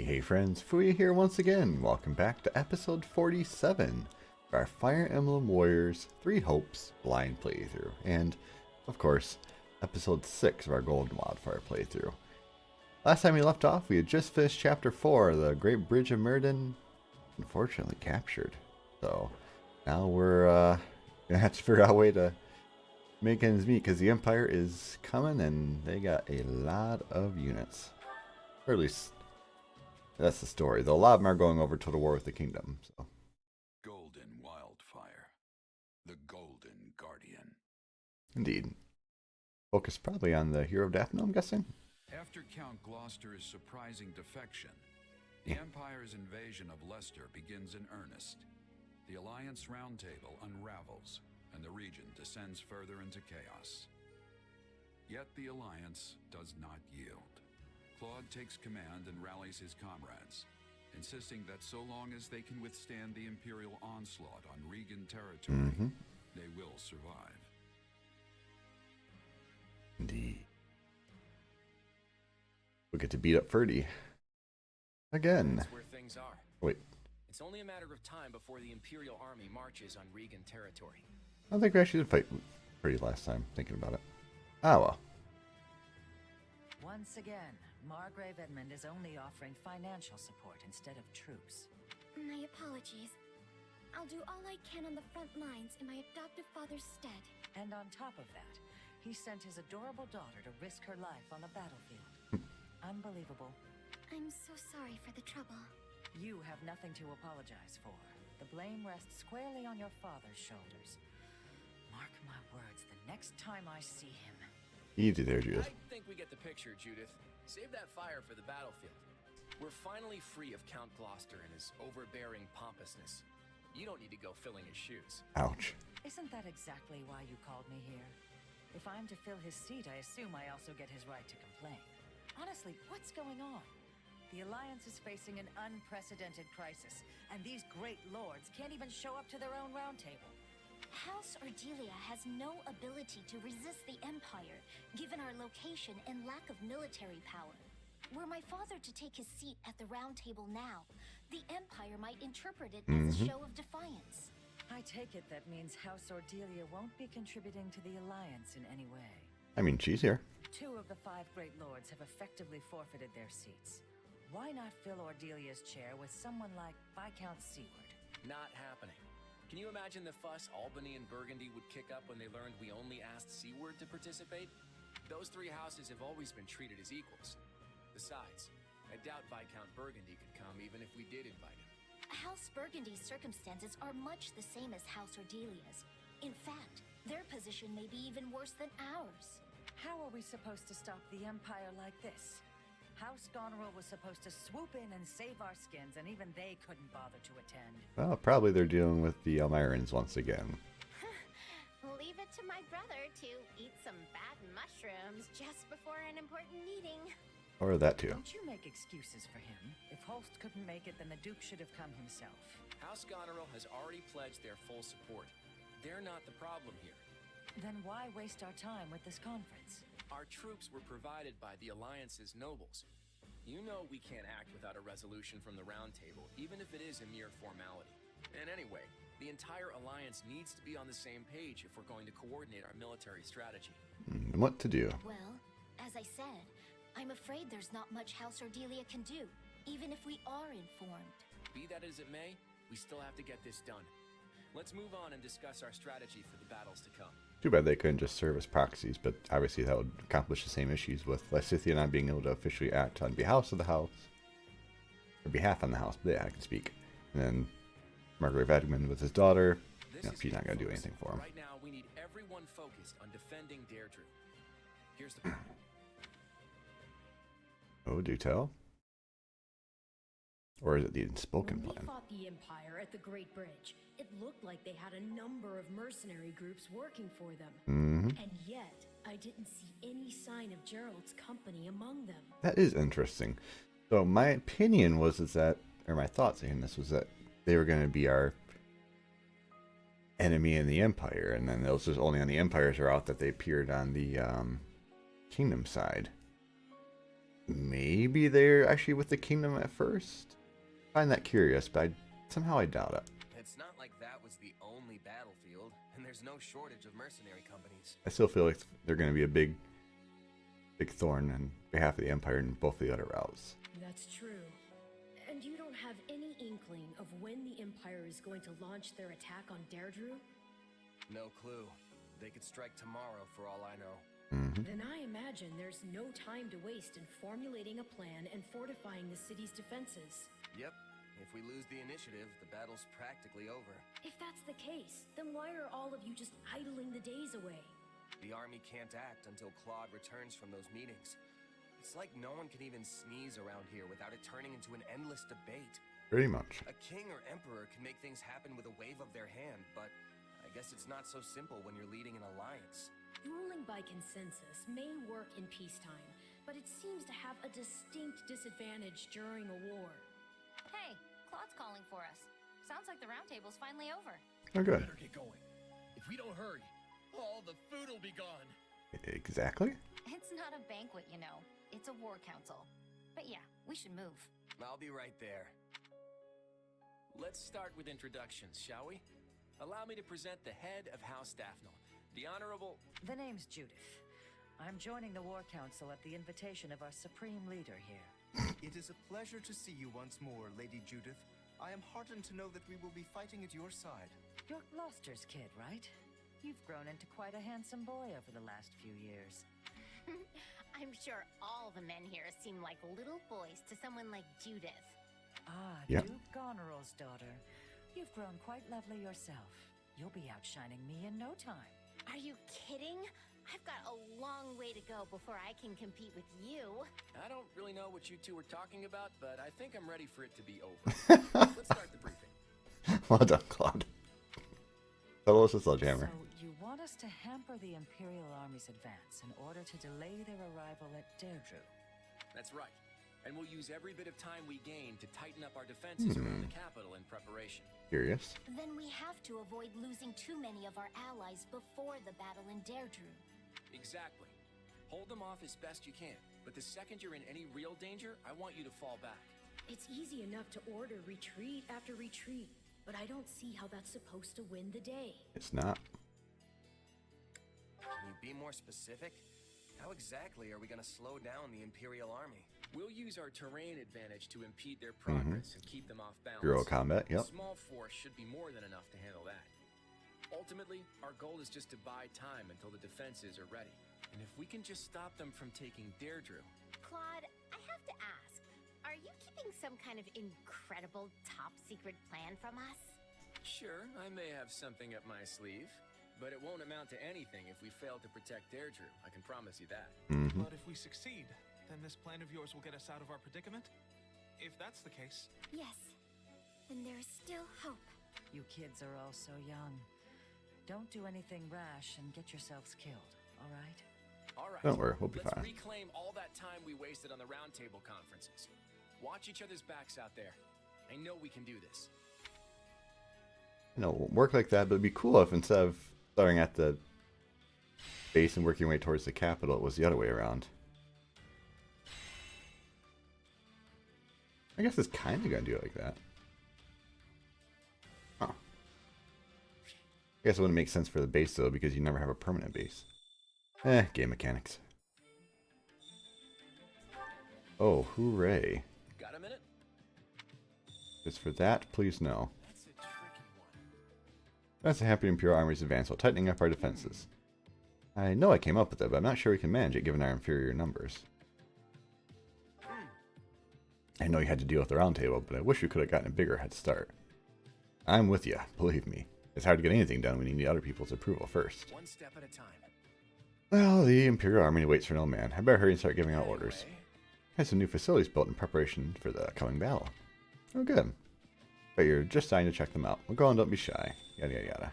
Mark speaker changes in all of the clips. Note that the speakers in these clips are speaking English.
Speaker 1: Hey friends, Fuya here once again. Welcome back to episode 47 of our Fire Emblem Warriors 3 Hopes blind playthrough. And, of course, episode 6 of our Golden Wildfire playthrough. Last time we left off, we had just finished chapter 4, the Great Bridge of Mirrodin, unfortunately captured. So, now we're gonna have to figure out a way to make ends meet, because the Empire is coming and they got a lot of units. Or at least that's the story, though a lot of them are going over to the war with the kingdom. So.
Speaker 2: Golden Wildfire, the Golden Guardian.
Speaker 1: Indeed. Focus probably on the hero of Daphne, I'm guessing.
Speaker 2: After Count Gloucester's surprising defection, the Empire's invasion of Leicester begins in earnest. The Alliance Roundtable unravels, and the region descends further into chaos. Yet the Alliance does not yield. Claude takes command and rallies his comrades, insisting that so long as they can withstand the Imperial onslaught on Regan territory, they will survive.
Speaker 1: Indeed. We'll get to beat up Ferdy. Again.
Speaker 3: That's where things are.
Speaker 1: Wait.
Speaker 3: It's only a matter of time before the Imperial army marches on Regan territory.
Speaker 1: I don't think we actually did fight Ferdy last time, thinking about it. Ah, well.
Speaker 4: Once again, Margrave Edmund is only offering financial support instead of troops.
Speaker 5: My apologies. I'll do all I can on the front lines in my adoptive father's stead.
Speaker 4: And on top of that, he sent his adorable daughter to risk her life on the battlefield. Unbelievable.
Speaker 5: I'm so sorry for the trouble.
Speaker 4: You have nothing to apologize for. The blame rests squarely on your father's shoulders. Mark my words, the next time I see him.
Speaker 1: Easy there, Judith.
Speaker 3: I think we get the picture, Judith. Save that fire for the battlefield. We're finally free of Count Gloucester and his overbearing pompousness. You don't need to go filling his shoes.
Speaker 1: Ouch.
Speaker 4: Isn't that exactly why you called me here? If I'm to fill his seat, I assume I also get his right to complain. Honestly, what's going on? The Alliance is facing an unprecedented crisis, and these great lords can't even show up to their own roundtable.
Speaker 5: House Ordelia has no ability to resist the Empire, given our location and lack of military power. Were my father to take his seat at the round table now, the Empire might interpret it as a show of defiance.
Speaker 4: I take it that means House Ordelia won't be contributing to the Alliance in any way.
Speaker 1: I mean, she's here.
Speaker 4: 2 of the 5 great lords have effectively forfeited their seats. Why not fill Ordelia's chair with someone like Viscount Seward?
Speaker 3: Not happening. Can you imagine the fuss Albany and Burgundy would kick up when they learned we only asked Seward to participate? Those 3 houses have always been treated as equals. Besides, I doubt Viscount Burgundy could come even if we did invite him.
Speaker 5: House Burgundy's circumstances are much the same as House Ordelia's. In fact, their position may be even worse than ours.
Speaker 4: How are we supposed to stop the Empire like this? House Goneril was supposed to swoop in and save our skins, and even they couldn't bother to attend.
Speaker 1: Well, probably they're dealing with the Elmirans once again.
Speaker 5: Leave it to my brother to eat some bad mushrooms just before an important meeting.
Speaker 1: Or that too.
Speaker 4: Don't you make excuses for him. If Holst couldn't make it, then the Duke should have come himself.
Speaker 3: House Goneril has already pledged their full support. They're not the problem here.
Speaker 4: Then why waste our time with this conference?
Speaker 3: Our troops were provided by the Alliance's nobles. You know we can't act without a resolution from the Round Table, even if it is a mere formality. And anyway, the entire Alliance needs to be on the same page if we're going to coordinate our military strategy.
Speaker 1: And what to do?
Speaker 5: Well, as I said, I'm afraid there's not much House Ordelia can do, even if we are informed.
Speaker 3: Be that as it may, we still have to get this done. Let's move on and discuss our strategy for the battles to come.
Speaker 1: Too bad they couldn't just serve as proxies, but obviously that would accomplish the same issues with Lysithea not being able to officially act on behalf of the house. Or behalf on the house, but yeah, I can speak. And then Margrave Edmund with his daughter, she's not going to do anything for him.
Speaker 3: Right now, we need everyone focused on defending Derdriu. Here's the plan.
Speaker 1: Oh, do tell. Or is it the unspoken
Speaker 6: When
Speaker 1: plan?
Speaker 6: we fought the Empire at the Great Bridge, it looked like they had a number of mercenary groups working for them. And yet, I didn't see any sign of Gerald's company among them.
Speaker 1: That is interesting. So my opinion was or my thoughts in this was that they were going to be our enemy in the Empire, and then it was just only on the Empire's route that they appeared on the Kingdom side. maybe they're actually with the kingdom at first. I find that curious, but somehow I doubt it.
Speaker 3: It's not like that was the only battlefield, and there's no shortage of mercenary companies.
Speaker 1: I still feel like they're going to be a big thorn on behalf of the Empire in both the other routes.
Speaker 6: That's true. And you don't have any inkling of when the Empire is going to launch their attack on Derdriu?
Speaker 3: No clue. They could strike tomorrow for all I know.
Speaker 6: Then I imagine there's no time to waste in formulating a plan and fortifying the city's defenses.
Speaker 3: Yep. If we lose the initiative, the battle's practically over.
Speaker 6: If that's the case, then why are all of you just idling the days away?
Speaker 3: The army can't act until Claude returns from those meetings. It's like no one can even sneeze around here without it turning into an endless debate.
Speaker 1: Pretty much.
Speaker 3: A king or emperor can make things happen with a wave of their hand, but I guess it's not so simple when you're leading an alliance.
Speaker 6: Ruling by consensus may work in peacetime, but it seems to have a distinct disadvantage during a war.
Speaker 7: Hey, Claude's calling for us. Sounds like the round table's finally over.
Speaker 1: Oh, good.
Speaker 8: Better get going. If we don't hurry, all the food will be gone.
Speaker 1: Exactly.
Speaker 7: It's not a banquet, you know. It's a war council. But yeah, we should move.
Speaker 3: I'll be right there. Let's start with introductions, shall we? Allow me to present the head of House Daphne, the Honorable...
Speaker 4: The name's Judith. I'm joining the War Council at the invitation of our supreme leader here.
Speaker 9: It is a pleasure to see you once more, Lady Judith. I am heartened to know that we will be fighting at your side.
Speaker 4: You're Gloucester's kid, right? You've grown into quite a handsome boy over the last few years.
Speaker 7: I'm sure all the men here seem like little boys to someone like Judith.
Speaker 4: Ah,
Speaker 1: Yep.
Speaker 4: Duke Goneril's daughter. You've grown quite lovely yourself. You'll be outshining me in no time.
Speaker 7: Are you kidding? I've got a long way to go before I can compete with you.
Speaker 3: I don't really know what you two are talking about, but I think I'm ready for it to be over. Let's start the briefing.
Speaker 1: Well done, Claude. That was a sledgehammer.
Speaker 4: So you want us to hamper the Imperial Army's advance in order to delay their arrival at Derdriu?
Speaker 3: That's right. And we'll use every bit of time we gain to tighten up our defenses around the capital in preparation.
Speaker 1: Curious.
Speaker 5: Then we have to avoid losing too many of our allies before the battle in Derdriu.
Speaker 3: Exactly. Hold them off as best you can, but the second you're in any real danger, I want you to fall back.
Speaker 6: It's easy enough to order retreat after retreat, but I don't see how that's supposed to win the day.
Speaker 1: It's not.
Speaker 3: Can you be more specific? How exactly are we going to slow down the Imperial Army? We'll use our terrain advantage to impede their progress and keep them off balance.
Speaker 1: Guerrilla combat,
Speaker 3: A
Speaker 1: yep.
Speaker 3: small force should be more than enough to handle that. Ultimately, our goal is just to buy time until the defenses are ready. And if we can just stop them from taking Derdriu...
Speaker 7: Claude, I have to ask, are you keeping some kind of incredible top-secret plan from us?
Speaker 3: Sure, I may have something up my sleeve, but it won't amount to anything if we fail to protect Derdriu. I can promise you that.
Speaker 9: But if we succeed, then this plan of yours will get us out of our predicament? If that's the case...
Speaker 5: Yes, then there is still hope.
Speaker 4: You kids are all so young. Don't do anything rash and get yourselves killed, all right?
Speaker 3: All right.
Speaker 1: Don't worry, we'll be
Speaker 3: Let's
Speaker 1: fine.
Speaker 3: reclaim all that time we wasted on the roundtable conferences. Watch each other's backs out there. I know we can do this.
Speaker 1: You know, it won't work like that, but it'd be cool if instead of starting at the base and working your way towards the capital, it was the other way around. I guess it's kind of going to do it like that. Huh. I guess it wouldn't make sense for the base, though, because you never have a permanent base. Game mechanics. Oh, hooray.
Speaker 3: Got a minute?
Speaker 1: Just for that, please no.
Speaker 3: That's a tricky one.
Speaker 1: That's a happy Imperial Army's advance while tightening up our defenses. I know I came up with it, but I'm not sure we can manage it given our inferior numbers. I know you had to deal with the round table, but I wish we could have gotten a bigger head start. I'm with you, believe me. It's hard to get anything done when you need other people's approval first.
Speaker 3: One step at a time.
Speaker 1: Well, the Imperial Army waits for no man. I better hurry and start giving out orders.
Speaker 3: Anyway,
Speaker 1: Had some new facilities built in preparation for the coming battle. Oh, good. But you're just dying to check them out. We'll go on, don't be shy. Yada, yada, yada.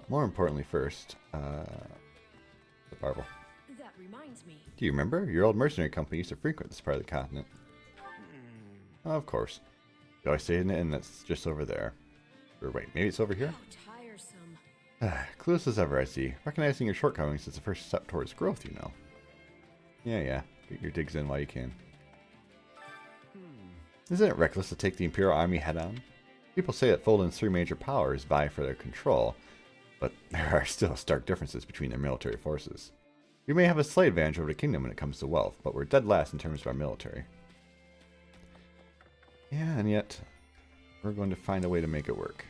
Speaker 1: More importantly first, the Marvel.
Speaker 6: That reminds me.
Speaker 1: Do you remember? Your old mercenary company used to frequent this part of the continent. Of course. You always stayed in the inn that's just over there. Or wait, maybe it's over here?
Speaker 6: How tiresome.
Speaker 1: Clueless as ever, I see. Recognizing your shortcomings is the first step towards growth, you know. Yeah. Get your digs in while you can. Isn't it reckless to take the Imperial Army head-on? People say that Fulden's 3 major powers vie for their control, but there are still stark differences between their military forces. We may have a slight advantage over the kingdom when it comes to wealth, but we're dead last in terms of our military. Yeah, and yet, we're going to find a way to make it work.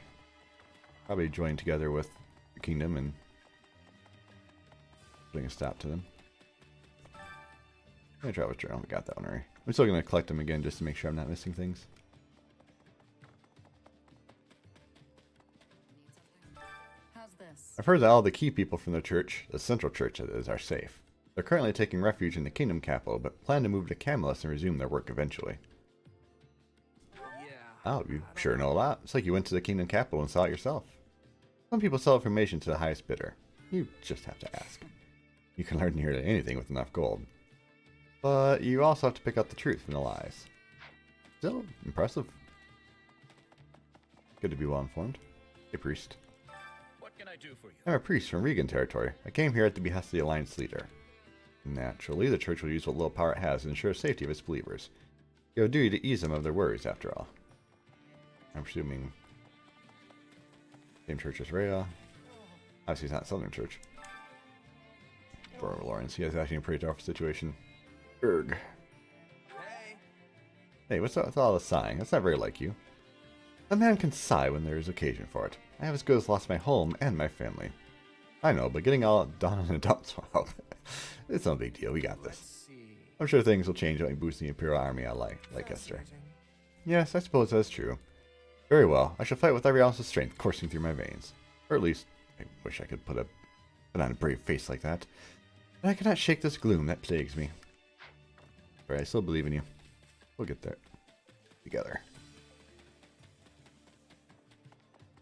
Speaker 1: Probably join together with the kingdom and putting a stop to them. I'm going to travel journal. We got that one already. I'm still going to collect them again just to make sure I'm not missing things.
Speaker 4: How's this?
Speaker 1: I've heard that all the key people from the church, the central church that is, are safe. They're currently taking refuge in the kingdom capital, but plan to move to Camelus and resume their work eventually. Oh, you sure know a lot. It's like you went to the kingdom capital and saw it yourself. Some people sell information to the highest bidder. You just have to ask. You can learn nearly anything with enough gold. But you also have to pick out the truth from the lies. Still, impressive. Good to be well informed. Hey, priest.
Speaker 8: What can I do for you?
Speaker 1: I'm a priest from Regan territory. I came here at the behest of the Alliance leader. Naturally, the church will use what little power it has to ensure the safety of its believers. You have a duty to ease them of their worries, after all. I'm assuming same church as Rhea. Obviously, it's not Southern Church. For Lawrence, he has actually a pretty tough situation. Erg. Hey, what's up with all the sighing? That's not very like you. A man can sigh when there is occasion for it. I have as good as lost my home and my family. I know, but getting all done in a dump swamp. It's no big deal. We got this. I'm sure things will change when we boost the Imperial Army I like Esther. Yes, I suppose that's true. Very well. I shall fight with every ounce of strength coursing through my veins. Or at least, I wish I could put on a brave face like that. But I cannot shake this gloom that plagues me. But I still believe in you. We'll get there. Together.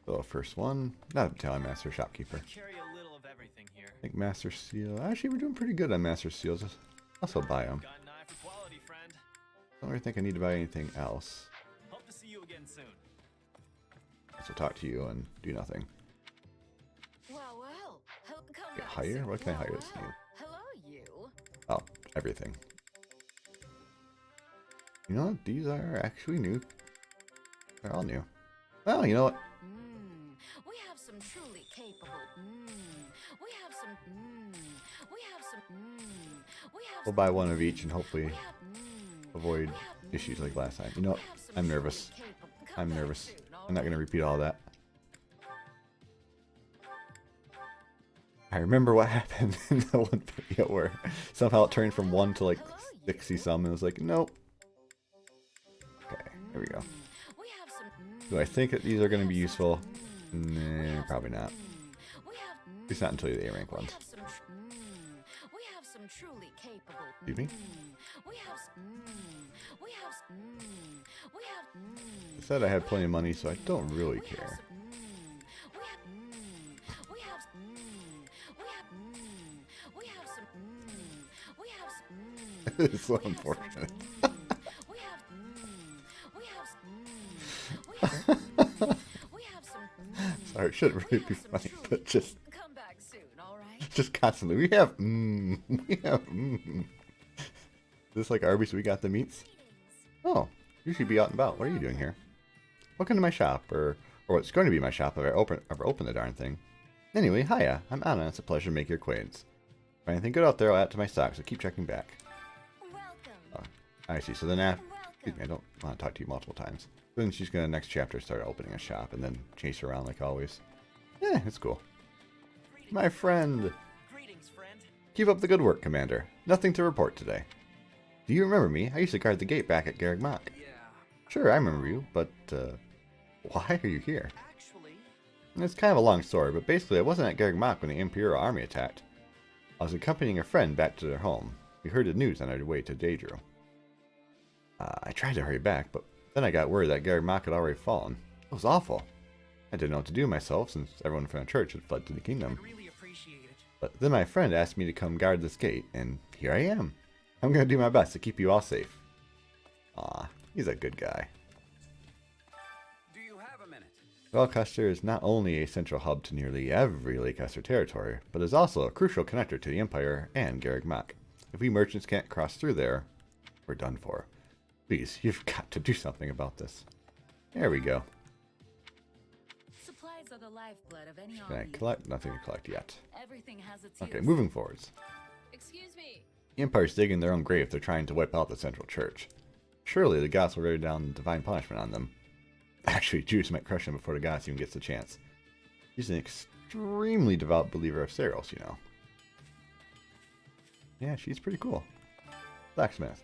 Speaker 1: So, first one. Not a battalion master, shopkeeper.
Speaker 8: Carry a little of everything here.
Speaker 1: I think Master Seal. Actually, we're doing pretty good on Master Seals. Also buy them.
Speaker 8: Got an eye for quality, friend.
Speaker 1: Don't really think I need to buy anything else.
Speaker 8: Hope to see you again soon.
Speaker 1: So talk to you and do nothing.
Speaker 4: Well. Come
Speaker 1: Get
Speaker 4: back
Speaker 1: hire?
Speaker 4: soon.
Speaker 1: What can I hire this new?
Speaker 4: Hello, you.
Speaker 1: Oh, everything. You know what? These are actually new. They're all new. Well, you know what?
Speaker 4: We have some truly capable. We have some. We have some. We have.
Speaker 1: We'll buy one of each and hopefully avoid issues like last time. You know what? I'm nervous. I'm nervous. I'm not going to repeat all that. I remember what happened in the one video where somehow it turned from 1 to like 60 some and it was like, nope. Okay, here we go. Do I think that these are going to be useful? Nah, probably not. At least not until the A rank ones. Excuse me? I said I had plenty of money, so I don't really care. It's so unfortunate. Sorry, it shouldn't really be funny, but just constantly. We have Is this like Arby's? We got the meats? Oh, you should be out and about. What are you doing here? Welcome to my shop, or what's going to be my shop if I ever open the darn thing. Anyway, hiya. I'm Anna. It's a pleasure to make your acquaintance. If anything good out there, I'll add to my stock, so keep checking back. I see. So then excuse me, I don't want to talk to you multiple times. Then she's going to next chapter start opening a shop and then chase her around like always. Yeah, it's cool. My friend.
Speaker 8: Greetings, friend.
Speaker 1: Keep up the good work, Commander. Nothing to report today. Do you remember me? I used to guard the gate back at Garreg Mach.
Speaker 8: Yeah.
Speaker 1: Sure, I remember you, but why are you here?
Speaker 8: Actually,
Speaker 1: It's kind of a long story, but basically I wasn't at Garreg Mach when the Imperial Army attacked. I was accompanying a friend back to their home. We heard the news on our way to Derdriu. I tried to hurry back, but then I got word that Garreg Mach had already fallen. It was awful. I didn't know what to do myself since everyone from the church had fled to the kingdom.
Speaker 8: I'd really appreciate it.
Speaker 1: But then my friend asked me to come guard this gate, and here I am. I'm going to do my best to keep you all safe. Aw, he's a good guy.
Speaker 2: Do you have a minute?
Speaker 1: Wellcaster is not only a central hub to nearly every Leicester territory, but is also a crucial connector to the Empire and Garreg Mach. If we merchants can't cross through there, we're done for. Please, you've got to do something about this. There we go.
Speaker 4: Supplies are the lifeblood of any
Speaker 1: Can I
Speaker 4: army.
Speaker 1: collect? Nothing to collect yet.
Speaker 4: Everything has its
Speaker 1: Okay,
Speaker 4: use.
Speaker 1: moving forwards.
Speaker 4: Excuse me.
Speaker 1: The Empire's digging their own grave if they're trying to wipe out the Central Church. Surely the gods will rain down divine punishment on them. Actually, Judas might crush him before the gods even gets the chance. He's an extremely devout believer of Saros, you know. Yeah, she's pretty cool. Blacksmith.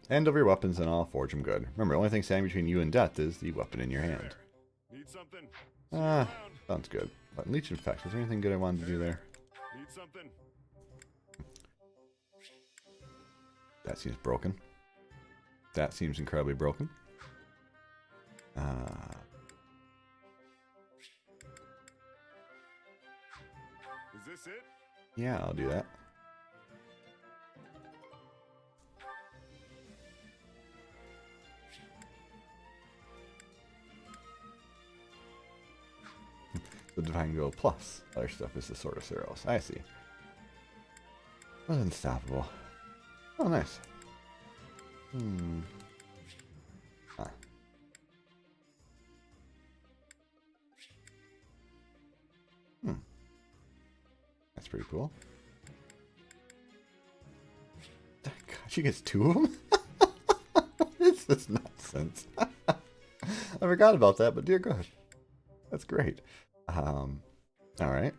Speaker 1: Hand over your weapons and I'll forge them good. Remember, the only thing standing between you and death is the weapon in your hand.
Speaker 10: Need something?
Speaker 1: Ah, sounds good. But Leech Infect, was there anything good I wanted to do there?
Speaker 10: Need something?
Speaker 1: That seems broken. That seems incredibly broken.
Speaker 10: Is this it?
Speaker 1: Yeah, I'll do that. The Divine Gold plus. Other stuff is the Sword of Saros. I see. Well, unstoppable. Oh, nice. Huh. That's pretty cool. God, she gets 2 of them? It's this nonsense. I forgot about that, but dear God. That's great. Alright.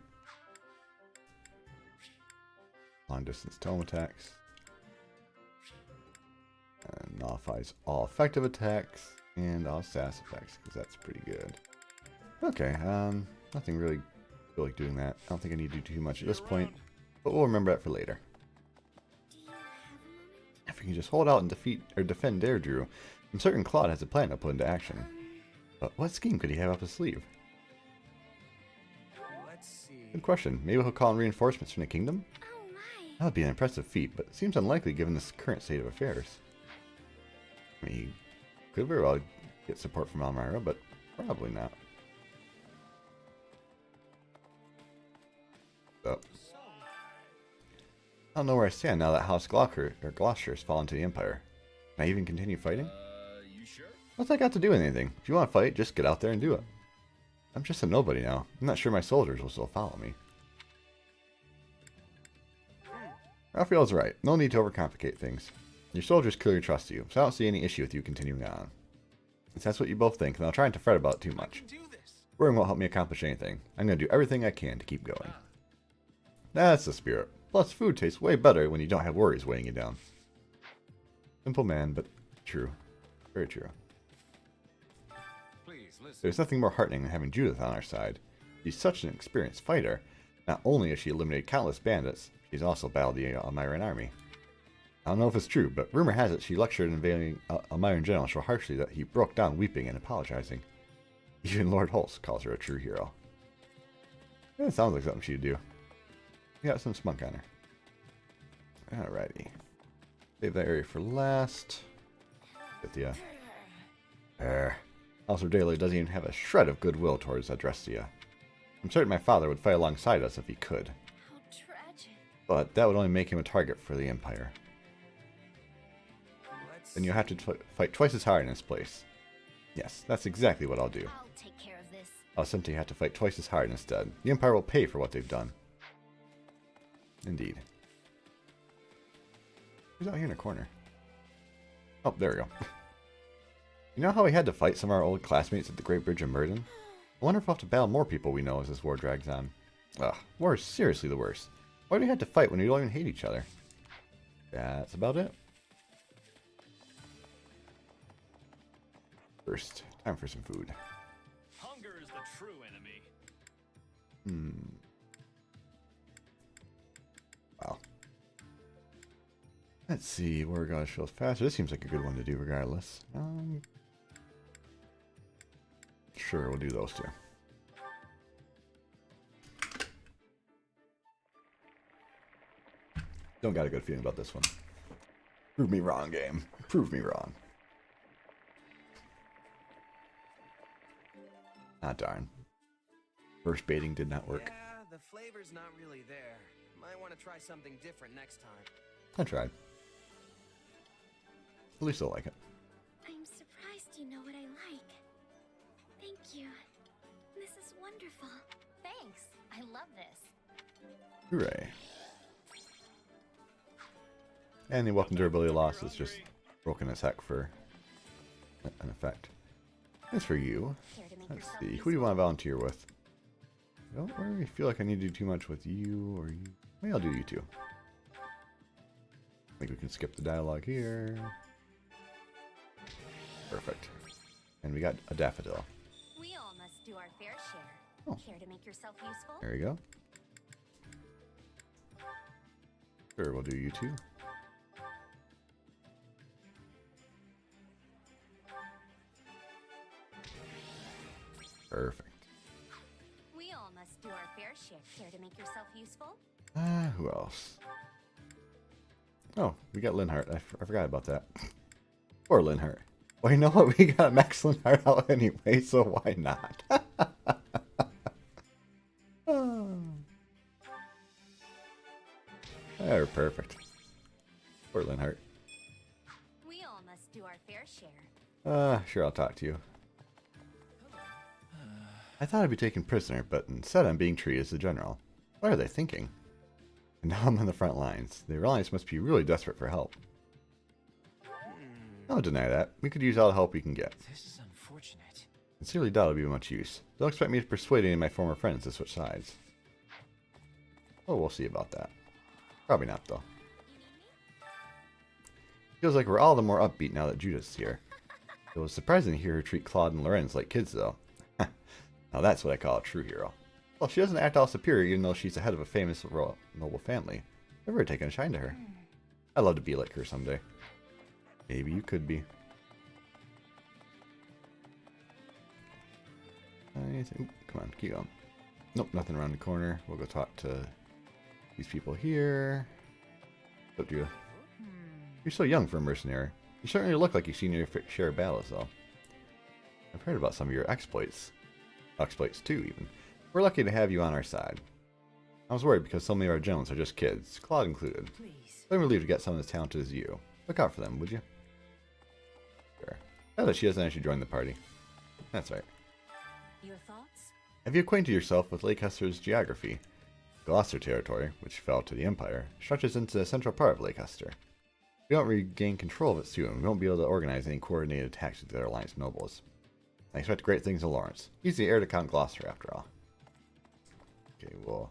Speaker 1: Long distance tome attacks. And nullifies all effective attacks and all sass effects, because that's pretty good. Okay, nothing really feel like doing that. I don't think I need to do too much at this point, but we'll remember that for later. If we can just hold out and defend Derdriu, I'm certain Claude has a plan to put into action. But what scheme could he have up his sleeve?
Speaker 9: Let's see.
Speaker 1: Good question. Maybe he'll call in reinforcements from the kingdom?
Speaker 5: Oh my.
Speaker 1: That would be an impressive feat, but it seems unlikely given this current state of affairs. I mean, he could very well get support from Elmira, but probably not. So, I don't know where I stand now that House Gloucester has fallen to the Empire. Can I even continue fighting?
Speaker 8: You sure?
Speaker 1: What's that got to do with anything? If you want to fight, just get out there and do it. I'm just a nobody now. I'm not sure my soldiers will still follow me. Raphael's right. No need to overcomplicate things. Your soldiers clearly trust you, so I don't see any issue with you continuing on. If that's what you both think, then I'll try not to fret about it too much. Worrying won't help me accomplish anything. I'm going to do everything I can to keep going. That's the spirit. Plus, food tastes way better when you don't have worries weighing you down. Simple man, but true. Very true.
Speaker 8: Please listen.
Speaker 1: There's nothing more heartening than having Judith on our side. She's such an experienced fighter. Not only has she eliminated countless bandits, she's also battled the Elmiran army. I don't know if it's true, but rumor has it she lectured an invading Elmiran general so harshly that he broke down weeping and apologizing. Even Lord Holst calls her a true hero. Yeah, it sounds like something she'd do. We got some spunk on her. Alrighty. Save that area for last. Get the, House of Daily doesn't even have a shred of goodwill towards Adrestia. I'm certain my father would fight alongside us if he could.
Speaker 5: How tragic.
Speaker 1: But that would only make him a target for the Empire. Then you'll have to fight twice as hard in this place. Yes, that's exactly what I'll do.
Speaker 5: I'll take care of this.
Speaker 1: I'll simply have to fight twice as hard instead. The Empire will pay for what they've done. Indeed. Who's out here in the corner? Oh, there we go. You know how we had to fight some of our old classmates at the Great Bridge of Murden? I wonder if we'll have to battle more people we know as this war drags on. Ugh, war is seriously the worst. Why do we have to fight when we don't even hate each other? That's about it. First, time for some food.
Speaker 10: Hunger is the true enemy.
Speaker 1: Wow. Let's see, where God feels faster. This seems like a good one to do regardless. Sure, we'll do those two. Don't got a good feeling about this one. Prove me wrong, game. Prove me wrong. Ah, darn. First baiting did not work.
Speaker 3: Yeah, the flavor's not really there. Might want to try something different next time.
Speaker 1: I tried. At least I like it.
Speaker 5: I'm surprised you know what I like. Thank you. This is wonderful.
Speaker 7: Thanks. I love this.
Speaker 1: Hooray. And the weapon durability loss is just broken as heck for an effect. As for you, let's see, who do you want to volunteer with? I don't really feel like I need to do too much with you or you. Maybe I'll do you two. I think we can skip the dialogue here. Perfect. And we got a daffodil.
Speaker 7: We all must do our fair share.
Speaker 1: Oh.
Speaker 7: Care to make yourself useful?
Speaker 1: There you go. Sure, we'll do you two. Perfect.
Speaker 7: We all must do our fair share. Care to make yourself useful?
Speaker 1: Who else? Oh, we got Linhart. I forgot about that. Or Linhart. Well, you know what? We got Max Linhart out anyway, so why not? They're perfect. Poor Linhart.
Speaker 7: We all must do our fair share.
Speaker 1: Sure, I'll talk to you. I thought I'd be taken prisoner, but instead I'm being treated as a general. What are they thinking? And now I'm on the front lines. The Alliance must be really desperate for help. I don't deny that. We could use all the help we can get.
Speaker 11: This is unfortunate.
Speaker 1: Sincerely doubt it'll be much use. Don't expect me to persuade any of my former friends to switch sides. Oh, we'll see about that. Probably not, though. Feels like we're all the more upbeat now that Judith's here. It was surprising to hear her treat Claude and Lorenz like kids, though. Now that's what I call a true hero. Well, she doesn't act all superior even though she's the head of a famous noble family. I've really taken a shine to her. I'd love to be like her someday. Maybe you could be. Ooh, come on, keep going. Nope, nothing around the corner. We'll go talk to these people here. Derdriu. You're so young for a mercenary. You certainly look like you've seen your share of battles, though. I've heard about some of your exploits. Exploits, too, even. We're lucky to have you on our side. I was worried because so many of our generals are just kids, Claude included. I'm relieved to get someone as talented as you. Look out for them, would you? Sure. Now that she doesn't actually join the party. That's right.
Speaker 4: Your thoughts?
Speaker 1: Have you acquainted yourself with Leikester's geography? Gloucester territory, which fell to the Empire, stretches into the central part of Leicester. If we don't regain control of it soon, we won't be able to organize any coordinated attacks with the other Alliance nobles. I expect great things of Lawrence. He's the heir to Count Gloucester, after all. Okay, we'll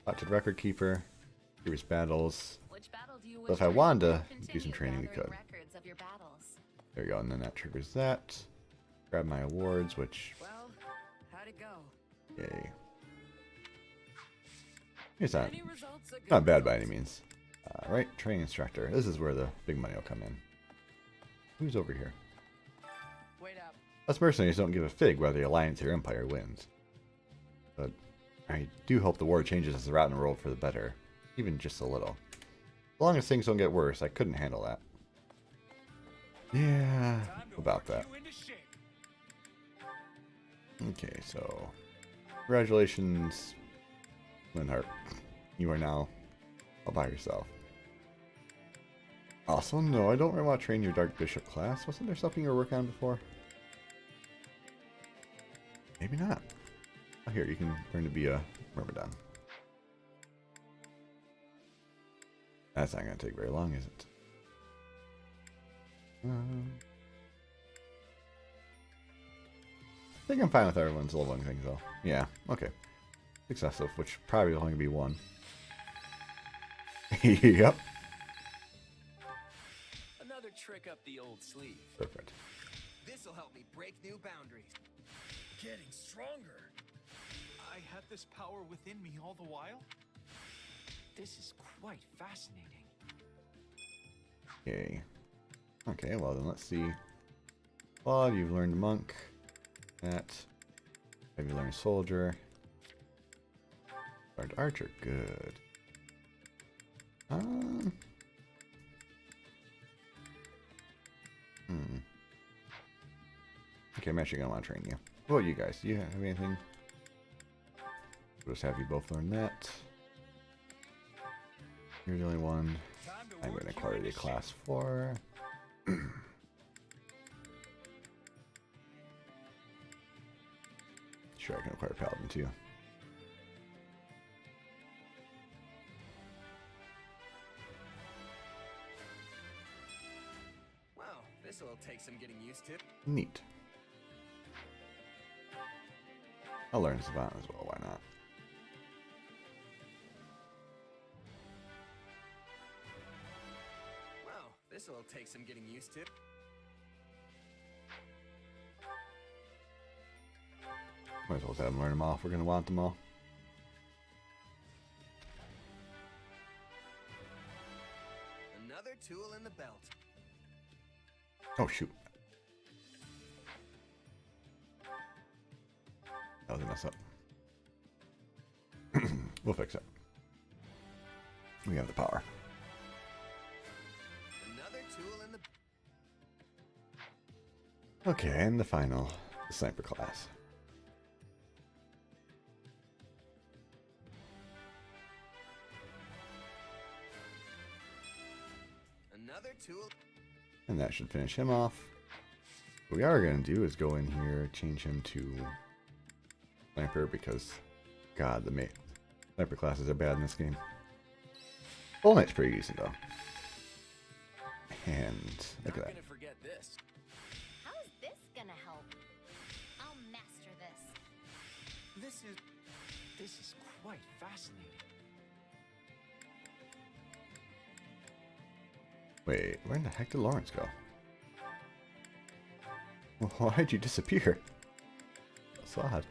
Speaker 1: talk to the record keeper, previous battles. So if I wanted to do some training, we could. There we go, and then that triggers that. Grab my awards, which...
Speaker 4: Well, how'd it go?
Speaker 1: Yay. It's not bad by any means. Right, training instructor. This is where the big money will come in. Who's over here?
Speaker 4: Wait up.
Speaker 1: Us mercenaries don't give a fig whether the Alliance or Empire wins. But I do hope the war changes as the route in the world for the better. Even just a little. As long as things don't get worse, I couldn't handle that. Yeah, about that. Okay, so... Congratulations, Linhart. You are now all by yourself. Also, no, I don't really want to train your Dark Bishop class. Wasn't there something you were working on before? Maybe not. Oh, here, you can learn to be a Myrmidon. That's not going to take very long, is it? I think I'm fine with everyone's leveling things, though. Yeah, okay. Successive, which probably will only be one. Yep.
Speaker 3: Another trick up the old sleeve.
Speaker 1: Perfect.
Speaker 8: This'll help me break new boundaries.
Speaker 11: Getting stronger.
Speaker 8: I had this power within me all the while?
Speaker 11: This is quite fascinating.
Speaker 1: Okay. Okay, well then let's see. Claude, you've learned Monk. That. Have you learned Soldier? Learned Archer. Good. Okay, I'm actually gonna want to train you. What about you guys? Do you have anything? We'll just have you both learn that. You're the only one.
Speaker 11: Time
Speaker 1: I'm going to acquire the class 4. Sure, I can acquire Paladin too.
Speaker 3: Well, this'll take some getting used to.
Speaker 1: Neat. I'll learn Savant as well, why not?
Speaker 3: Well, this'll take some getting used to.
Speaker 1: Might as well have them learn them off. We're going to want them all.
Speaker 3: Another tool in the belt.
Speaker 1: Oh, shoot. That was a mess up. We'll fix it. We have the power.
Speaker 3: Another tool in the.
Speaker 1: Okay, and the final, the sniper class.
Speaker 3: Another tool.
Speaker 1: And that should finish him off. What we are going to do is go in here, change him to sniper because, God, the sniper classes are bad in this game. Bull Knight's pretty decent though. And look at that.
Speaker 3: Gonna forget this.
Speaker 7: How is this gonna help? I'll master this.
Speaker 11: This is quite fascinating.
Speaker 1: Wait, where in the heck did Lawrence go? Why'd you disappear? So odd.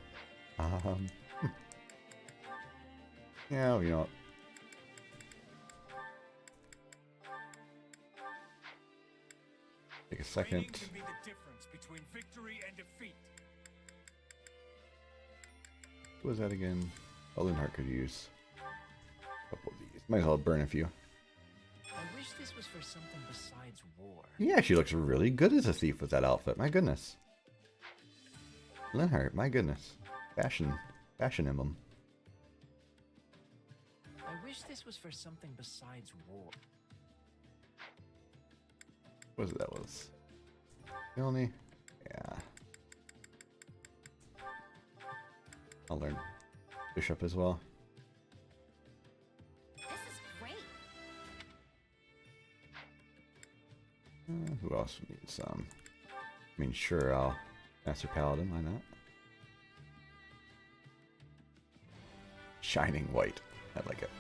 Speaker 1: Yeah, you know what? Take a second.
Speaker 8: Training can be the difference between victory and defeat.
Speaker 1: What was that again? Linhardt could use a couple of these. Might as well burn a few.
Speaker 11: I wish this was for something besides war.
Speaker 1: Yeah, she looks really good as a thief with that outfit. My goodness. Linhardt, my goodness. Fashion emblem.
Speaker 11: I wish this was for something besides war.
Speaker 1: What was it that was? Milne? Yeah. I'll learn Bishop as well.
Speaker 7: This is great.
Speaker 1: Who else needs some? I mean, sure, I'll Master Paladin, why not? Shining white. I like it.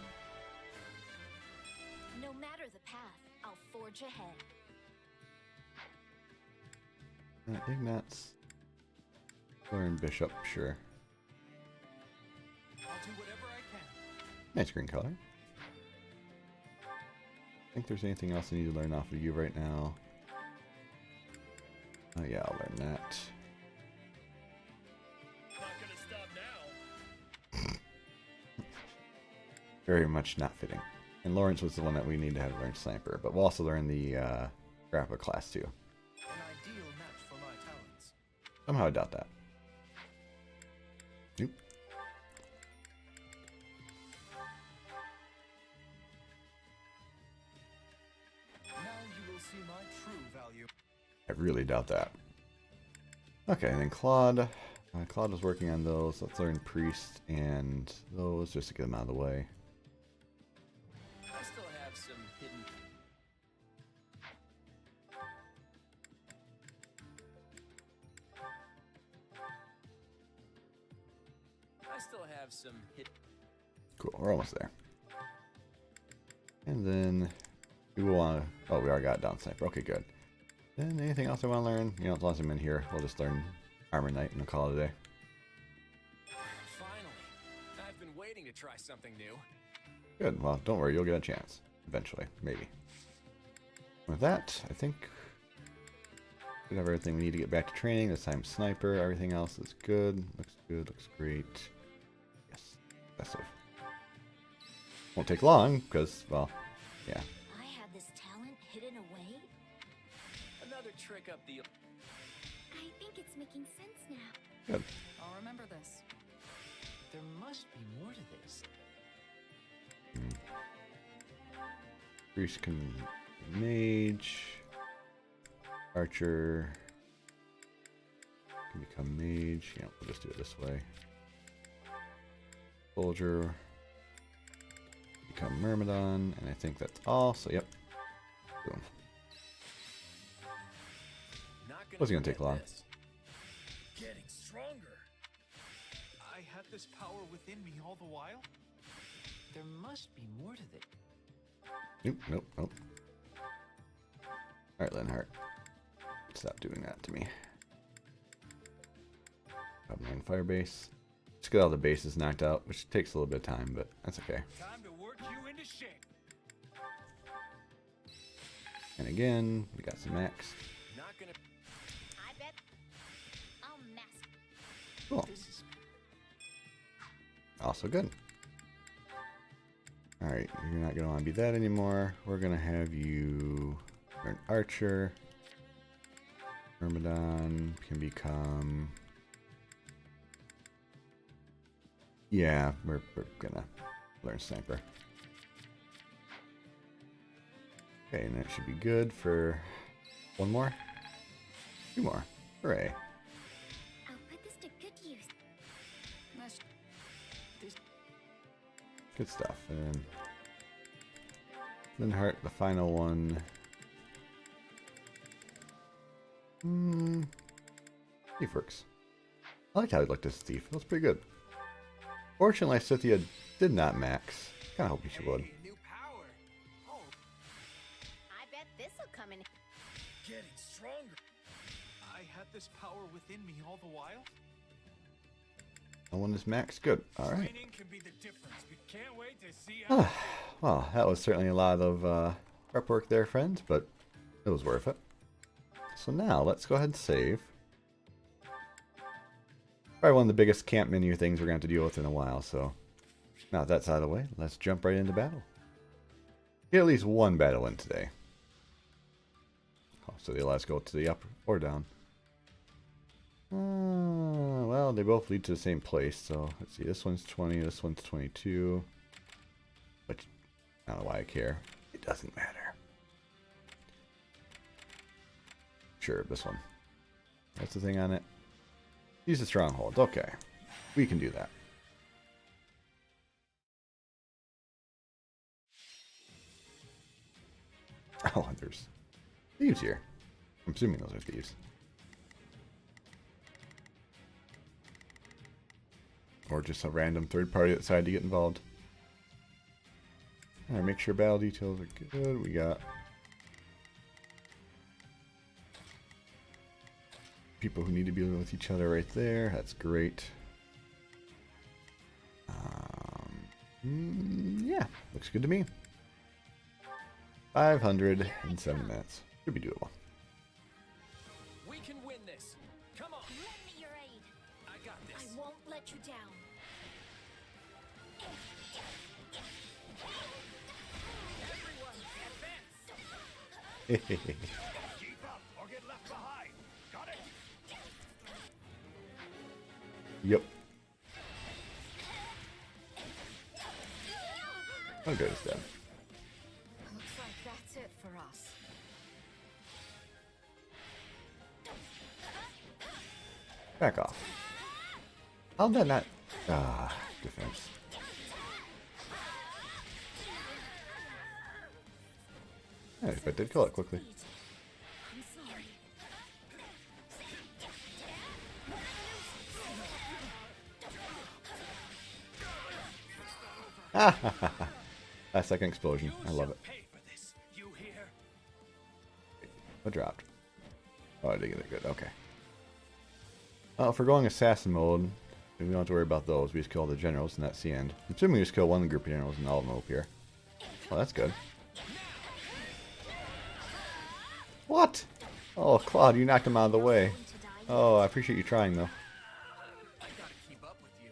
Speaker 5: No matter the path, I'll forge ahead.
Speaker 1: Ignatz. Learn Bishop, sure.
Speaker 8: I'll do whatever I can.
Speaker 1: Nice green color. I think there's anything else I need to learn off of you right now. Oh yeah, I'll learn that.
Speaker 8: Not gonna stop now.
Speaker 1: Very much not fitting. And Lawrence was the one that we need to have learn Sniper, but we'll also learn the Grappa class too.
Speaker 9: An ideal match for my talents.
Speaker 1: Somehow I doubt that. Nope.
Speaker 9: Now you will see my true value.
Speaker 1: I really doubt that. Okay, and then Claude. Claude was working on those. Let's learn Priest and those just to get them out of the way.
Speaker 3: I still have some hidden.
Speaker 1: Cool, we're almost there. And then we will want to. Oh, we already got down Sniper. Okay, good. Then anything else I want to learn? You know, as long as I'm in here, we'll just learn Armor Knight and we'll call it a day.
Speaker 3: Finally, I've been waiting to try something new.
Speaker 1: Good. Well, don't worry, you'll get a chance eventually, maybe. With that, I think we have everything we need to get back to training. This time, Sniper. Everything else is good. Looks good. Looks great. Yes, impressive. Won't take long because, well, yeah.
Speaker 5: I had this talent hidden away?
Speaker 3: Another trick up the.
Speaker 5: I think it's making sense now.
Speaker 1: Good.
Speaker 4: I'll remember this.
Speaker 11: There must be more to this.
Speaker 1: Priest can mage. Archer can become mage. Yeah, we'll just do it this way. Soldier become Myrmidon, and I think that's all. So yep. Boom. Wasn't gonna take long.
Speaker 8: Getting stronger.
Speaker 9: I had this power within me all the while?
Speaker 11: There must be more to this.
Speaker 1: Nope. Alright, Linhart. Stop doing that to me. Golden Wildfire base. Just get all the bases knocked out, which takes a little bit of time, but that's okay.
Speaker 8: Time to work you into shape.
Speaker 1: And again, we got some max.
Speaker 8: Not gonna.
Speaker 7: I bet I'll mask.
Speaker 1: Cool. Also good. Alright, you're not going to want to be that anymore. We're going to have you learn Archer. Myrmidon can become... Yeah, we're going to learn Sniper. Okay, and that should be good for one more. Two more. Hooray.
Speaker 5: I'll put this to good use.
Speaker 1: Good stuff. And Linhart, the final one. Thief works. I like how he looked as a thief. It was pretty good. Fortunately, Scythia did not max. Kinda hope she would.
Speaker 8: New power. Oh,
Speaker 7: I bet this'll come in.
Speaker 8: getting stronger.
Speaker 9: I had this power within me all the while?
Speaker 1: No one is max. Good. Alright.
Speaker 8: Training can be the difference. We can't wait to see how.
Speaker 1: Well, that was certainly a lot of prep work there, friends, but it was worth it. So now, let's go ahead and save. Probably one of the biggest camp menu things we're going to have to deal with in a while, so now that that's out of the way, let's jump right into battle. Get at least one battle in today. Oh, so they let us go to the up or down. Well, they both lead to the same place, so let's see. This one's 20, this one's 22. But I don't know why I care. It doesn't matter. Sure, this one. That's the thing on it. Use the stronghold. Okay. We can do that. Oh, there's thieves here. I'm assuming those are thieves. Or just a random third party that decided to get involved. Alright, make sure battle details are good. We got people who need to be with each other right there. That's great. Yeah, looks good to me. 507 minutes. Should be doable.
Speaker 3: We can win this. Come on.
Speaker 5: Lend me your aid.
Speaker 3: I got this.
Speaker 5: I won't let you down.
Speaker 3: Everyone, advance.
Speaker 8: Keep up or get left behind. Got it?
Speaker 1: Yep. Oh, good, it's dead.
Speaker 4: Looks like that's it for us.
Speaker 1: Back off. How'd that not... defense. Yeah, but did kill it quickly.
Speaker 5: I'm sorry.
Speaker 1: That second explosion. I love it.
Speaker 8: Pay for this. You hear?
Speaker 1: What dropped? Oh, I did get it. Good. Okay. If we're going assassin mode, we don't have to worry about those. We just kill the generals, and that's the end. I'm assuming we just kill one group of generals and all of them up here. Oh, that's good. What? Oh, Claude, you knocked him out of the way. Oh, I appreciate you trying, though.
Speaker 8: I gotta keep up with you.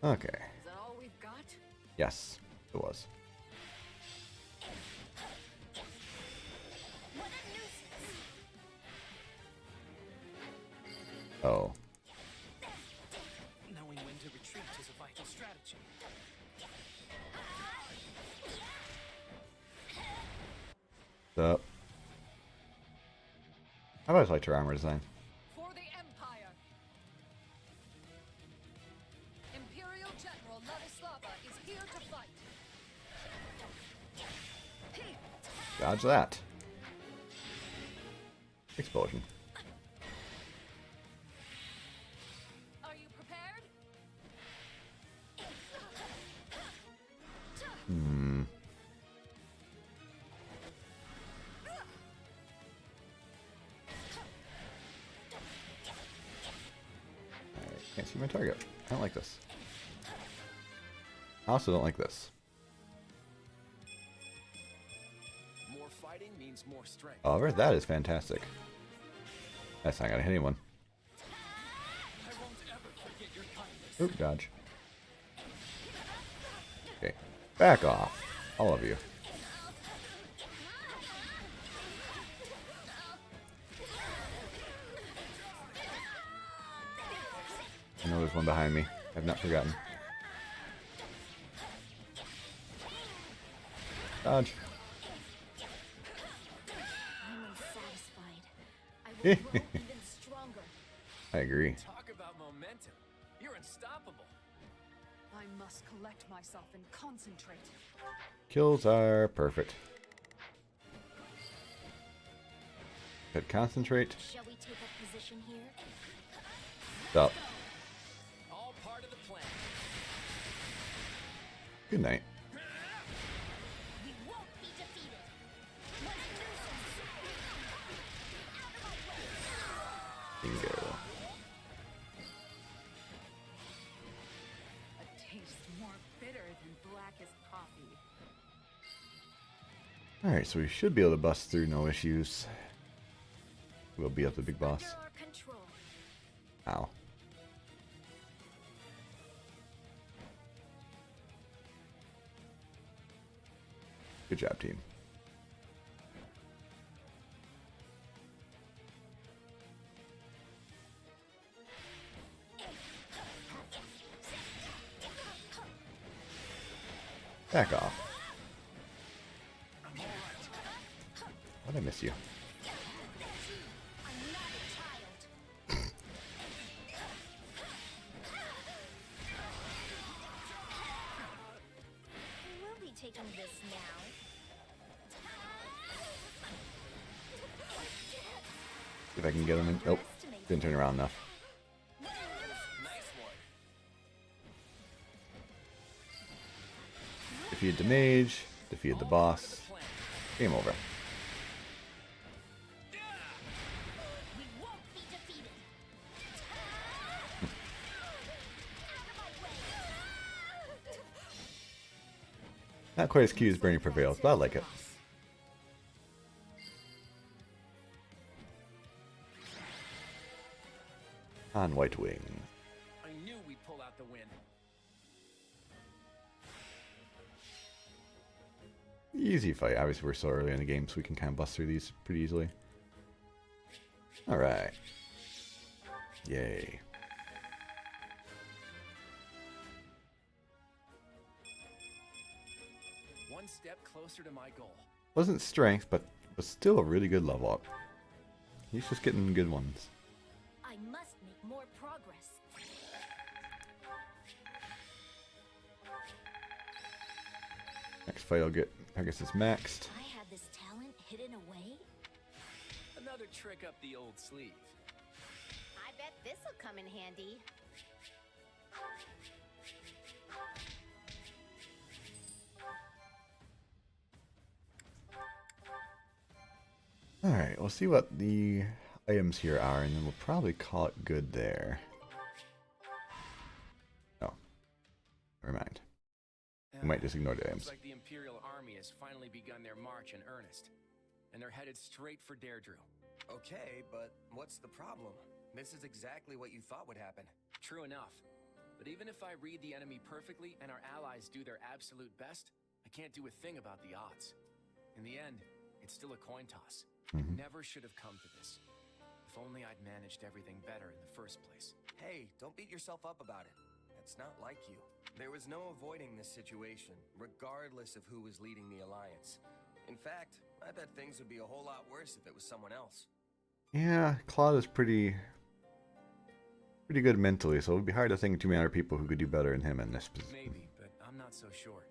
Speaker 1: Okay.
Speaker 4: Is that all we've got?
Speaker 1: Yes, it was. Oh.
Speaker 8: Knowing when to retreat is a vital strategy.
Speaker 1: Up. I've always liked her armor design.
Speaker 4: For the Empire! Imperial General Ladislava is here to fight.
Speaker 1: Dodge that. Explosion.
Speaker 4: Are you prepared?
Speaker 1: I can't see my target. I don't like this. I also don't like this.
Speaker 3: More fighting means more strength.
Speaker 1: However, that is fantastic. That's not gonna hit anyone.
Speaker 3: I won't ever forget your kindness.
Speaker 1: Oop, dodge. Okay. Back off. All of you. I know there's one behind me. I've not forgotten. Dodge.
Speaker 5: I'm unsatisfied. I will grow even stronger.
Speaker 1: I agree.
Speaker 3: Talk about momentum. You're unstoppable.
Speaker 4: I must collect myself and concentrate.
Speaker 1: Kills are perfect. Hit concentrate.
Speaker 5: Shall we take up position here?
Speaker 1: Stop.
Speaker 3: All part of the plan.
Speaker 1: Good night.
Speaker 5: We won't be defeated. Let's do some.
Speaker 1: Bingo.
Speaker 4: A taste more bitter than blackest coffee.
Speaker 1: Alright, so we should be able to bust through no issues. We'll beat up the big boss.
Speaker 5: Under our control.
Speaker 1: Ow. Good job, team. Back off. Why'd I miss you?
Speaker 5: I'm not a child. We'll be taking this now.
Speaker 1: See if I can get him in. Nope. Didn't turn around enough.
Speaker 3: Nice one.
Speaker 1: Defeated the mage. Defeated the boss.
Speaker 3: Plan.
Speaker 1: Game over.
Speaker 5: We won't be defeated.
Speaker 1: Not quite as cute as Bernie Prevails, but I like it. On White Wing.
Speaker 3: I knew we'd pull out the win.
Speaker 1: Easy fight. Obviously, we're so early in the game, so we can kind of bust through these pretty easily. Alright. Yay.
Speaker 3: One step closer to my goal.
Speaker 1: Wasn't strength, but was still a really good level up. He's just getting good ones.
Speaker 5: I must make more progress.
Speaker 1: Next fight I'll get, I guess it's maxed.
Speaker 5: I had this talent hidden away.
Speaker 3: Another trick up the old sleeve.
Speaker 7: I bet this'll come in handy.
Speaker 1: Alright, we'll see what the items here are, and then we'll probably call it good there. Oh. Never mind. We might just ignore the items.
Speaker 3: Looks like the Imperial Army has finally begun their march in earnest. And they're headed straight for Derdriu.
Speaker 9: Okay, but what's the problem? This is exactly what you thought would happen.
Speaker 3: True enough. But even if I read the enemy perfectly and our allies do their absolute best, I can't do a thing about the odds. In the end, it's still a coin toss. It never should have come to this. If only I'd managed everything better in the first place.
Speaker 9: Hey, don't beat yourself up about it. That's not like you. There was no avoiding this situation, regardless of who was leading the Alliance.
Speaker 3: In fact, I bet things would be a whole lot worse if it was someone else.
Speaker 1: Yeah, Claude is pretty good mentally, so it would be hard to think of too many other people who could do better than him in this position.
Speaker 3: Maybe, but I'm not so sure.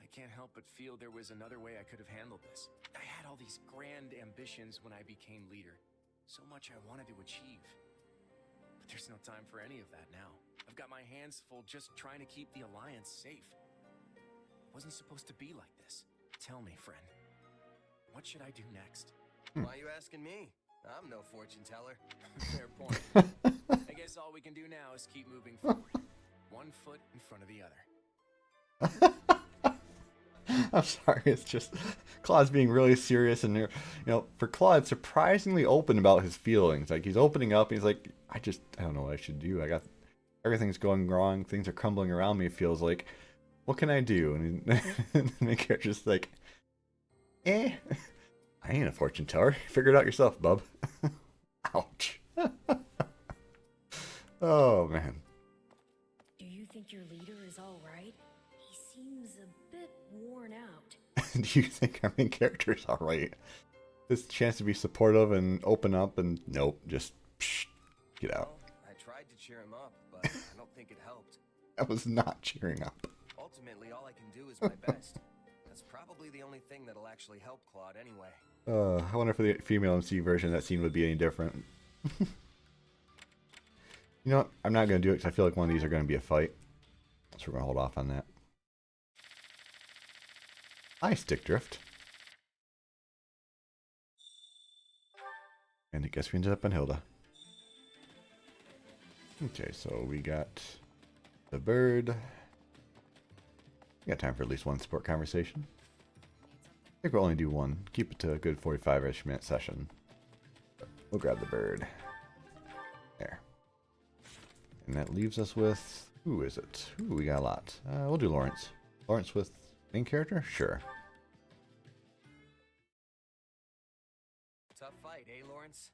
Speaker 3: I can't help but feel there was another way I could have handled this. I had all these grand ambitions when I became leader. So much I wanted to achieve. But there's no time for any of that now. I've got my hands full just trying to keep the Alliance safe. It wasn't supposed to be like this. Tell me, friend. What should I do next? Why are you asking me? I'm no fortune teller. Fair point. I guess all we can do now is keep moving forward. One foot in front of the other.
Speaker 1: I'm sorry, it's just Claude's being really serious, and for Claude, surprisingly open about his feelings. Like, he's opening up, and he's like, I don't know what I should do. Everything's going wrong, things are crumbling around me, it feels like. What can I do? And the character's just like, I ain't a fortune teller. Figure it out yourself, bub. Ouch. Oh, man.
Speaker 6: Do you think your leader is all right? He seems a bit worn out.
Speaker 1: Do you think our main character is all right? This chance to be supportive and open up, and nope, just get out.
Speaker 3: Well, I tried to cheer him up, but I don't think it helped.
Speaker 1: That was not cheering up.
Speaker 3: Ultimately, all I can do is my best. That's probably the only thing that'll actually help Claude anyway.
Speaker 1: I wonder if the female MC version that scene would be any different. You know what? I'm not going to do it because I feel like one of these are going to be a fight. So we're going to hold off on that. Hi, Stick Drift. And I guess we ended up on Hilda. Okay, so we got the bird. We got time for at least one sport conversation. I think we'll only do one. Keep it to a good 45-ish minute session. We'll grab the bird. There. And that leaves us with... Who is it? Ooh, we got a lot. We'll do Lawrence. Lawrence with main character? Sure.
Speaker 3: Tough fight, eh, Lawrence?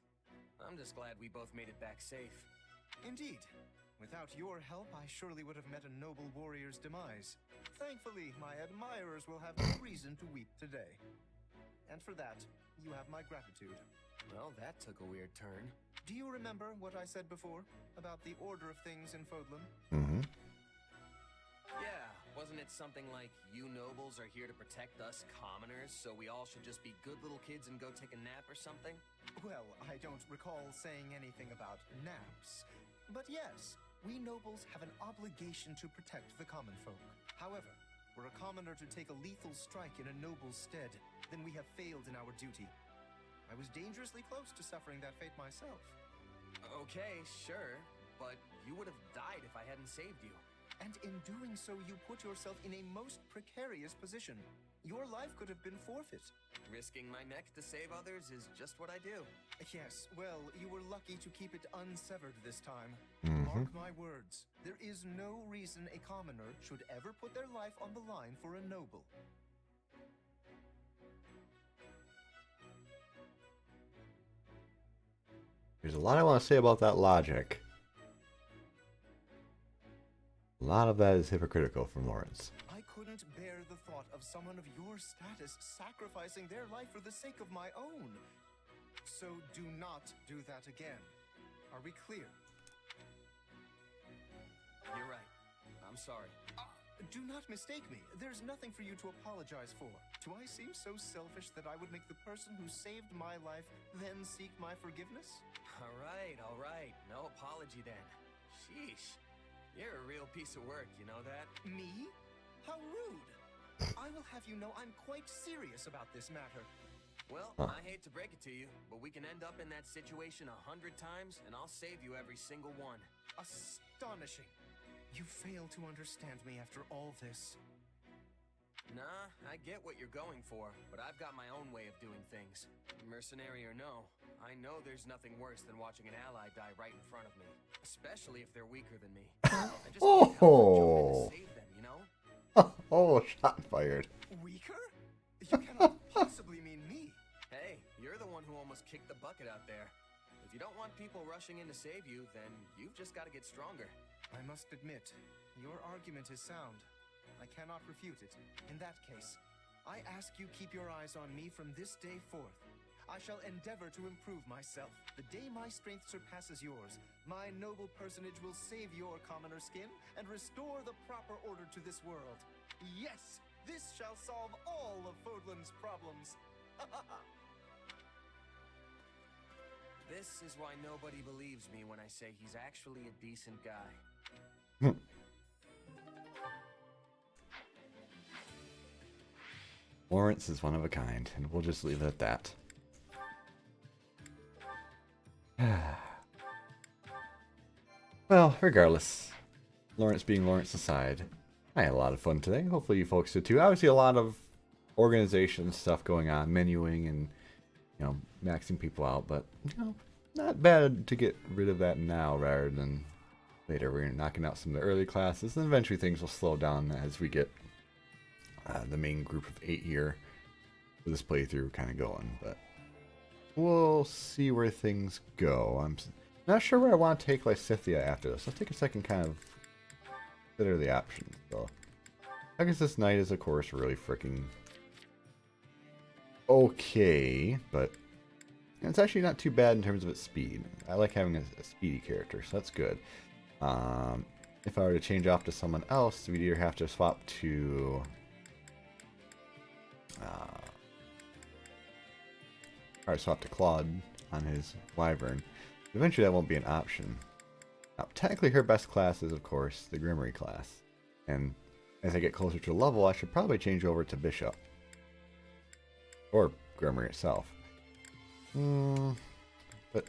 Speaker 3: I'm just glad we both made it back safe.
Speaker 9: Indeed. Without your help, I surely would have met a noble warrior's demise. Thankfully, my admirers will have no reason to weep today. And for that, you have my gratitude.
Speaker 3: Well, that took a weird turn.
Speaker 9: Do you remember what I said before about the order of things in Fodlan?
Speaker 1: Mm-hmm.
Speaker 3: Yeah, wasn't it something like, you nobles are here to protect us commoners, so we all should just be good little kids and go take a nap or something?
Speaker 9: Well, I don't recall saying anything about naps. But yes, we nobles have an obligation to protect the common folk. However, were a commoner to take a lethal strike in a noble's stead, then we have failed in our duty. I was dangerously close to suffering that fate myself.
Speaker 3: Okay, sure, but you would have died if I hadn't saved you.
Speaker 9: And in doing so, you put yourself in a most precarious position. Your life could have been forfeit.
Speaker 3: Risking my neck to save others is just what I do.
Speaker 9: Yes, well, you were lucky to keep it unsevered this time.
Speaker 1: Mm-hmm.
Speaker 9: Mark my words, there is no reason a commoner should ever put their life on the line for a noble.
Speaker 1: There's a lot I want to say about that logic. A lot of that is hypocritical from Lawrence.
Speaker 9: I couldn't bear the thought of someone of your status sacrificing their life for the sake of my own. So do not do that again. Are we clear?
Speaker 3: You're right. I'm sorry.
Speaker 9: Do not mistake me. There's nothing for you to apologize for. Do I seem so selfish that I would make the person who saved my life then seek my forgiveness?
Speaker 3: All right. No apology then. Sheesh. You're a real piece of work, you know that?
Speaker 9: Me? How rude. I will have you know I'm quite serious about this matter.
Speaker 3: Well, I hate to break it to you, but we can end up in that situation 100 times, and I'll save you every single one.
Speaker 9: Astonishing. You fail to understand me after all this.
Speaker 3: Nah, I get what you're going for, but I've got my own way of doing things. Mercenary or no, I know there's nothing worse than watching an ally die right in front of me. Especially if they're weaker than me. I just can't help but jump in to save them, you know?
Speaker 1: Oh, shot fired.
Speaker 9: Weaker? You cannot possibly mean me.
Speaker 3: Hey, you're the one who almost kicked the bucket out there. If you don't want people rushing in to save you, then you've just got to get stronger.
Speaker 9: I must admit, your argument is sound. I cannot refute it. In that case, I ask you keep your eyes on me from this day forth. I shall endeavor to improve myself. The day my strength surpasses yours, my noble personage will save your commoner skin and restore the proper order to this world. Yes, this shall solve all of Fodlan's problems.
Speaker 3: This is why nobody believes me when I say he's actually a decent guy.
Speaker 1: Lawrence is one of a kind, and we'll just leave it at that. Well, regardless, Lawrence being Lawrence aside, I had a lot of fun today. Hopefully you folks did too. Obviously a lot of organization stuff going on, menuing and, you know, maxing people out, but, you know, not bad to get rid of that now rather than later. We're knocking out some of the early classes, and eventually things will slow down as we get the main group of 8 here for this playthrough kind of going, but we'll see where things go. I'm not sure where I want to take Lysithia after this. Let's take a second, kind of consider the options. So, I guess this knight is, of course, really freaking okay, but it's actually not too bad in terms of its speed. I like having a speedy character, so that's good. If I were to change off to someone else, we'd either have to swap to or swap to Claude on his Wyvern. Eventually that won't be an option. Now, technically her best class is, of course, the Grimoire class. And as I get closer to level, I should probably change over to Bishop. Or Grimoire itself. But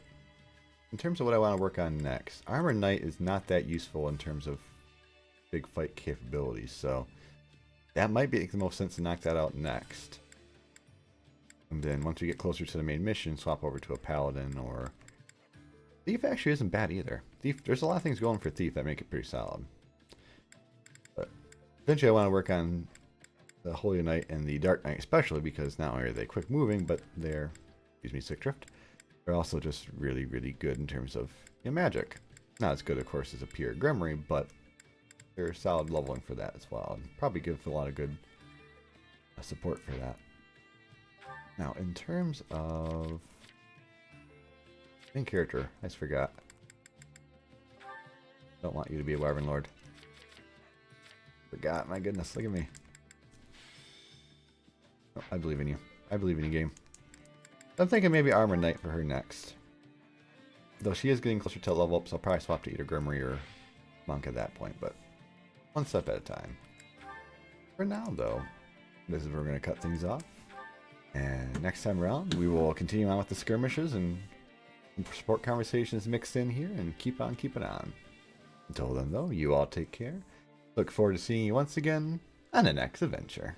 Speaker 1: in terms of what I want to work on next, Armor Knight is not that useful in terms of big fight capabilities, so that might make the most sense to knock that out next. And then once we get closer to the main mission, swap over to a Paladin, or Thief actually isn't bad either. Thief, there's a lot of things going for Thief that make it pretty solid. But eventually I want to work on the Holy Knight and the Dark Knight, especially because not only are they quick moving, but they're, excuse me, Sick Drift, they're also just really, really good in terms of, you know, magic. Not as good, of course, as a pure Grimoire, but they're solid leveling for that as well. And probably give a lot of good support for that. Now, in terms of main character, I just forgot. Don't want you to be a Wyvern Lord. Forgot, my goodness, look at me. Oh, I believe in you. I believe in you, game. I'm thinking maybe Armor Knight for her next. Though she is getting closer to level up, so I'll probably swap to either Grimoire or Monk at that point, but one step at a time. For now, though, this is where we're going to cut things off. And next time around, we will continue on with the skirmishes and support conversations mixed in here and keep on keeping on. Until then, though, you all take care. Look forward to seeing you once again on the next adventure.